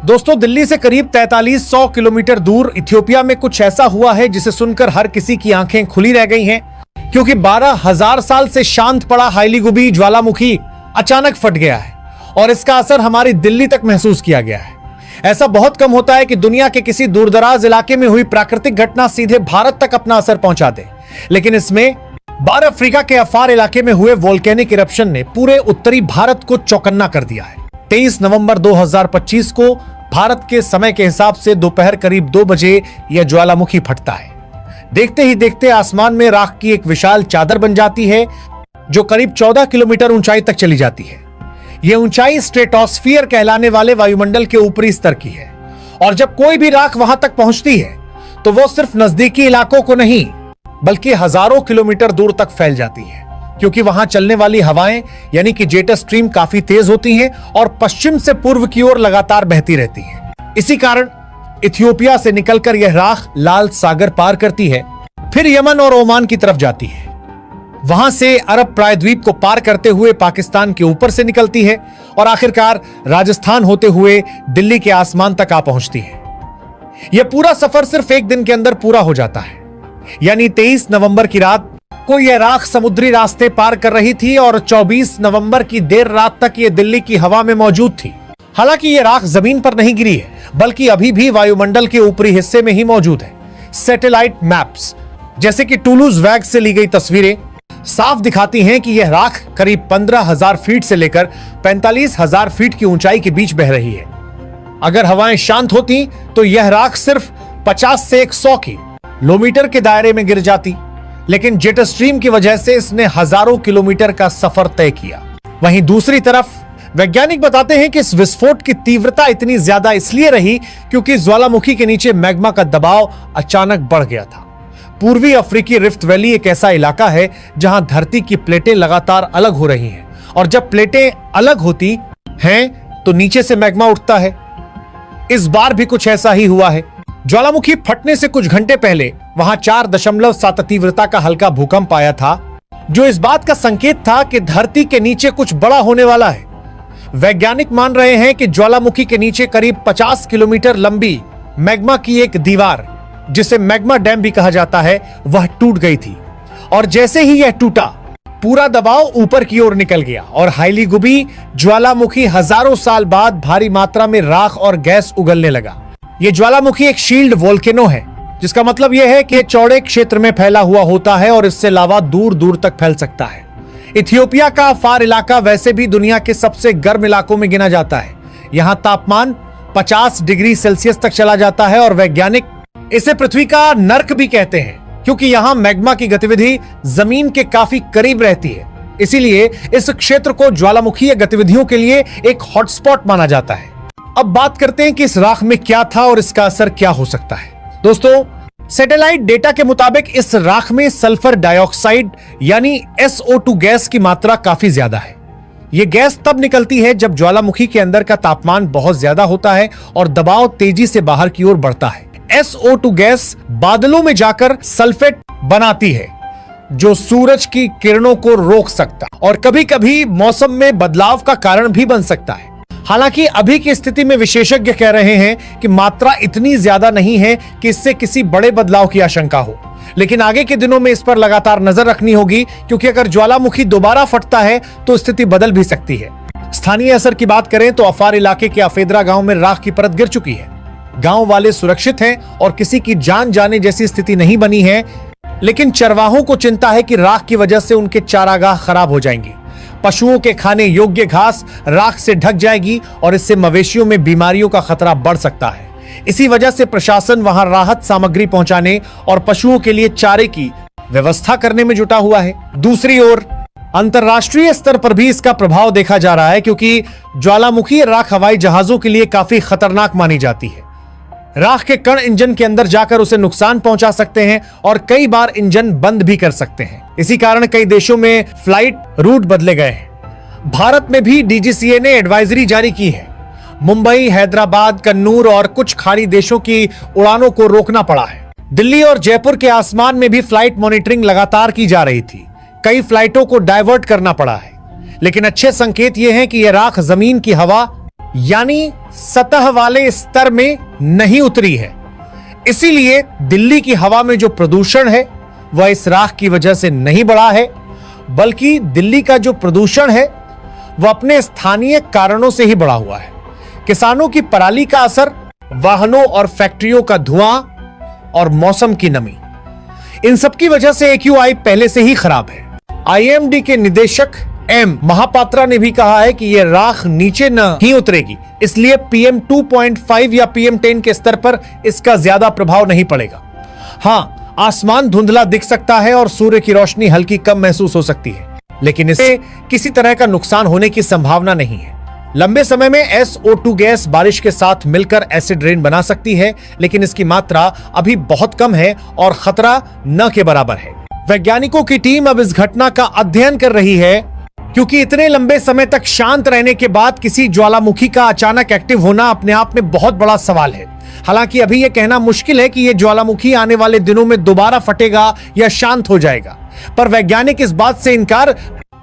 दोस्तों, दिल्ली से करीब 4300 किलोमीटर दूर इथियोपिया में कुछ ऐसा हुआ है जिसे सुनकर हर किसी की आंखें खुली रह गई हैं, क्योंकि 12,000 साल से शांत पड़ा हाइलीगुबी ज्वालामुखी अचानक फट गया है और इसका असर हमारी दिल्ली तक महसूस किया गया है। ऐसा बहुत कम होता है कि दुनिया के किसी दूरदराज इलाके में हुई प्राकृतिक घटना सीधे भारत तक अपना असर पहुंचा दे, लेकिन इसमें बार अफ्रीका के अफार इलाके में हुए वोल्केनिक इरप्शन ने पूरे उत्तरी भारत को चौकन्ना कर दिया है। 23 नवंबर 2025 को भारत के समय के हिसाब से दोपहर करीब 2 बजे यह ज्वालामुखी फटता है। देखते ही देखते आसमान में राख की एक विशाल चादर बन जाती है जो करीब 14 किलोमीटर ऊंचाई तक चली जाती है। यह ऊंचाई स्ट्रेटोस्फियर कहलाने वाले वायुमंडल के ऊपरी स्तर की है और जब कोई भी राख वहां तक पहुंचती है तो वो सिर्फ नजदीकी इलाकों को नहीं बल्कि हजारों किलोमीटर दूर तक फैल जाती है, क्योंकि वहां चलने वाली हवाएं यानी कि जेट स्ट्रीम काफी तेज होती हैं और पश्चिम से पूर्व की ओर लगातार बहती रहती हैं। इसी कारण इथियोपिया से निकलकर यह राख लाल सागर पार करती है, फिर यमन और ओमान की तरफ जाती है। वहां से अरब प्रायद्वीप को पार करते हुए पाकिस्तान के ऊपर से निकलती है और आखिरकार राजस्थान होते हुए दिल्ली के आसमान तक आ पहुंचती है। यह पूरा सफर सिर्फ एक दिन के अंदर पूरा हो जाता है, यानी 23 नवंबर की रात को यह राख समुद्री रास्ते पार कर रही थी और 24 नवंबर की देर रात तक यह दिल्ली की हवा में मौजूद थी। हालांकि यह राख जमीन पर नहीं गिरी है, बल्कि अभी भी वायुमंडल के ऊपरी हिस्से में ही मौजूद है। सैटेलाइट मैप्स जैसे कि टूलूज वैग से ली गई तस्वीरें साफ दिखाती हैं कि यह राख करीब 15,000 फीट से लेकर 45,000 फीट की ऊंचाई के बीच बह रही है। अगर हवाएं शांत होती तो यह राख सिर्फ 50 से 100 किलोमीटर के दायरे में गिर जाती, लेकिन जेट स्ट्रीम की वजह से इसने हजारों किलोमीटर का सफर तय किया। वहीं दूसरी तरफ वैज्ञानिक बताते हैं कि इस विस्फोट की तीव्रता इतनी ज्यादा इसलिए रही क्योंकि ज्वालामुखी के नीचे मैग्मा का दबाव अचानक बढ़ गया था। पूर्वी अफ्रीकी रिफ्ट वैली एक ऐसा इलाका है जहां धरती की प्लेटें लगातार अलग हो रही हैं और जब प्लेटें अलग होती हैं तो नीचे से मैग्मा उठता है। इस बार भी कुछ ऐसा ही हुआ है। ज्वालामुखी फटने से कुछ घंटे पहले वहां 4.7 तीव्रता का हल्का भूकंप आया था, जो इस बात का संकेत था कि धरती के नीचे कुछ बड़ा होने वाला है। वैज्ञानिक मान रहे हैं कि ज्वालामुखी के नीचे करीब 50 किलोमीटर लंबी मैग्मा की एक दीवार, जिसे मैग्मा डैम भी कहा जाता है, वह टूट गई थी और जैसे ही यह टूटा पूरा दबाव ऊपर की ओर निकल गया और हाइलीगुबी ज्वालामुखी हजारों साल बाद भारी मात्रा में राख और गैस उगलने लगा। यह ज्वालामुखी एक शील्ड वोल्केनो है, जिसका मतलब यह है कि चौड़े क्षेत्र में फैला हुआ होता है और इससे लावा दूर दूर तक फैल सकता है। इथियोपिया का अफार इलाका वैसे भी दुनिया के सबसे गर्म इलाकों में गिना जाता है। यहाँ तापमान 50 डिग्री सेल्सियस तक चला जाता है और वैज्ञानिक इसे पृथ्वी का नर्क भी कहते हैं, क्योंकि यहाँ मैग्मा की गतिविधि जमीन के काफी करीब रहती है। इसीलिए इस क्षेत्र को ज्वालामुखीय गतिविधियों के लिए एक हॉटस्पॉट माना जाता है। अब बात करते हैं कि इस राख में क्या था और इसका असर क्या हो सकता है। दोस्तों, सैटेलाइट डेटा के मुताबिक इस राख में सल्फर डाइऑक्साइड यानी SO2 गैस की मात्रा काफी ज्यादा है। यह गैस तब निकलती है जब ज्वालामुखी के अंदर का तापमान बहुत ज्यादा होता है और दबाव तेजी से बाहर की ओर बढ़ता है। SO2 गैस बादलों में जाकर सल्फेट बनाती है, जो सूरज की किरणों को रोक सकता और कभी कभी मौसम में बदलाव का कारण भी बन सकता है। हालांकि अभी की स्थिति में विशेषज्ञ कह रहे हैं कि मात्रा इतनी ज्यादा नहीं है कि इससे किसी बड़े बदलाव की आशंका हो, लेकिन आगे के दिनों में इस पर लगातार नजर रखनी होगी, क्योंकि अगर ज्वालामुखी दोबारा फटता है तो स्थिति बदल भी सकती है। स्थानीय असर की बात करें तो अफार इलाके के अफेदरा गांव में राख की परत गिर चुकी है। गांव वाले सुरक्षित हैं और किसी की जान जाने जैसी स्थिति नहीं बनी है, लेकिन चरवाहों को चिंता है कि राख की वजह से उनके चारागाह खराब हो जाएंगे। पशुओं के खाने योग्य घास राख से ढक जाएगी और इससे मवेशियों में बीमारियों का खतरा बढ़ सकता है। इसी वजह से प्रशासन वहां राहत सामग्री पहुंचाने और पशुओं के लिए चारे की व्यवस्था करने में जुटा हुआ है। दूसरी ओर अंतरराष्ट्रीय स्तर पर भी इसका प्रभाव देखा जा रहा है, क्योंकि ज्वालामुखी राख हवाई जहाजों के लिए काफी खतरनाक मानी जाती है। राख के कण इंजन के अंदर जाकर उसे नुकसान पहुंचा सकते हैं और कई बार इंजन बंद भी कर सकते हैं। इसी कारण कई देशों में फ्लाइट रूट बदले गए हैं। भारत में भी DGCA ने एडवाइजरी जारी की है। मुंबई, हैदराबाद, कन्नूर और कुछ खाड़ी देशों की उड़ानों को रोकना पड़ा है। दिल्ली और जयपुर के आसमान में भी फ्लाइट मॉनिटरिंग लगातार की जा रही थी। कई फ्लाइटों को डायवर्ट करना पड़ा है, लेकिन अच्छे संकेत ये हैं कि यह राख जमीन की हवा यानी सतह वाले स्तर में नहीं उतरी है। इसीलिए दिल्ली की हवा में जो प्रदूषण है वह इस राख की वजह से नहीं बढ़ा है, बल्कि दिल्ली का जो प्रदूषण है वह अपने स्थानीय कारणों से ही बढ़ा हुआ है। किसानों की पराली का असर, वाहनों और फैक्ट्रियों का धुआं और मौसम की नमी, इन सब की वजह से AQI पहले से ही खराब है। IMD के निदेशक M महापात्रा ने भी कहा है कि यह राख नीचे न ही उतरेगी, इसलिए PM 2.5 या PM 10 के स्तर पर इसका ज्यादा प्रभाव नहीं पड़ेगा। हाँ, आसमान धुंधला दिख सकता है और सूर्य की रोशनी हल्की कम महसूस हो सकती है, लेकिन इससे किसी तरह का नुकसान होने की संभावना नहीं है। लंबे समय में SO2 गैस बारिश के साथ मिलकर एसिड रेन बना सकती है, लेकिन इसकी मात्रा अभी बहुत कम है और खतरा न के बराबर है। वैज्ञानिकों की टीम अब इस घटना का अध्ययन कर रही है, क्योंकि इतने लंबे समय तक शांत रहने के बाद किसी ज्वालामुखी का अचानक एक्टिव होना अपने आप में बहुत बड़ा सवाल है। हालांकि अभी यह कहना मुश्किल है कि यह ज्वालामुखी आने वाले दिनों में दोबारा फटेगा या शांत हो जाएगा, पर वैज्ञानिक इस बात से इनकार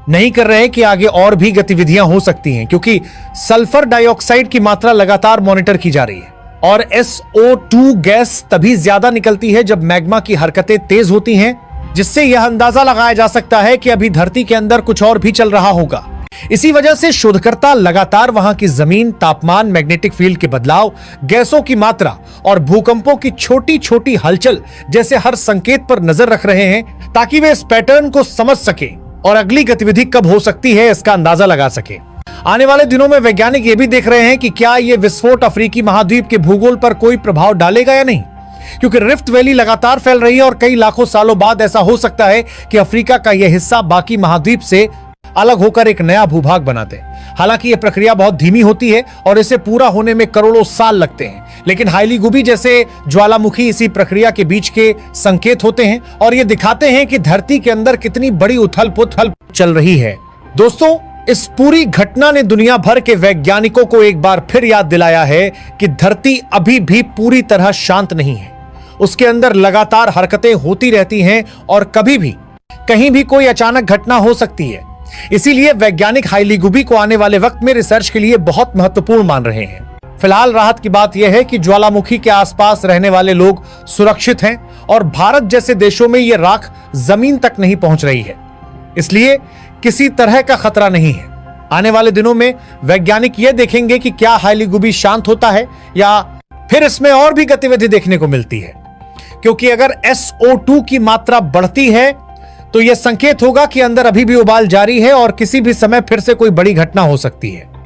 नहीं कर रहे कि आगे और भी गतिविधियां हो सकती हैं, क्योंकि सल्फर डाइऑक्साइड की मात्रा लगातार मॉनिटर की जा रही है और SO2 गैस तभी ज्यादा निकलती है जब मैग्मा की हरकतें तेज होती हैं, जिससे यह अंदाजा लगाया जा सकता है कि अभी धरती के अंदर कुछ और भी चल रहा होगा। इसी वजह से शोधकर्ता लगातार वहां की जमीन, तापमान, मैग्नेटिक फील्ड के बदलाव, गैसों की मात्रा और भूकंपों की छोटी छोटी हलचल जैसे हर संकेत पर नजर रख रहे हैं, ताकि वे इस पैटर्न को समझ सके और अगली गतिविधि कब हो सकती है इसका अंदाजा लगा सके। आने वाले दिनों में वैज्ञानिक ये भी देख रहे हैं कि क्या यह विस्फोट अफ्रीकी महाद्वीप के भूगोल पर कोई प्रभाव डालेगा या नहीं, क्योंकि रिफ्ट वैली लगातार फैल रही है और कई लाखों सालों बाद ऐसा हो सकता है कि अफ्रीका का यह हिस्सा बाकी महाद्वीप से अलग होकर एक नया भूभाग बना दे। हालांकि यह प्रक्रिया बहुत धीमी होती है और इसे पूरा होने में करोड़ों साल लगते हैं, लेकिन हाइलीगुबी जैसे ज्वालामुखी इसी प्रक्रिया के बीच के संकेत होते हैं और ये दिखाते हैं कि धरती के अंदर कितनी बड़ी उथल पुथल चल रही है। दोस्तों, इस पूरी घटना ने दुनिया भर के वैज्ञानिकों को एक बार फिर याद दिलाया है कि धरती अभी भी पूरी तरह शांत नहीं है। उसके अंदर लगातार हरकतें होती रहती हैं और कभी भी कहीं भी कोई अचानक घटना हो सकती है। इसीलिए वैज्ञानिक हाइलीगुबी को आने वाले वक्त में रिसर्च के लिए बहुत महत्वपूर्ण मान रहे हैं। फिलहाल राहत की बात यह है कि ज्वालामुखी के आसपास रहने वाले लोग सुरक्षित हैं और भारत जैसे देशों में यह राख जमीन तक नहीं पहुंच रही है, इसलिए किसी तरह का खतरा नहीं है। आने वाले दिनों में वैज्ञानिक यह देखेंगे कि क्या हाइलीगुबी शांत होता है या फिर इसमें और भी गतिविधि देखने को मिलती है, क्योंकि अगर SO2 की मात्रा बढ़ती है तो यह संकेत होगा कि अंदर अभी भी उबाल जारी है और किसी भी समय फिर से कोई बड़ी घटना हो सकती है।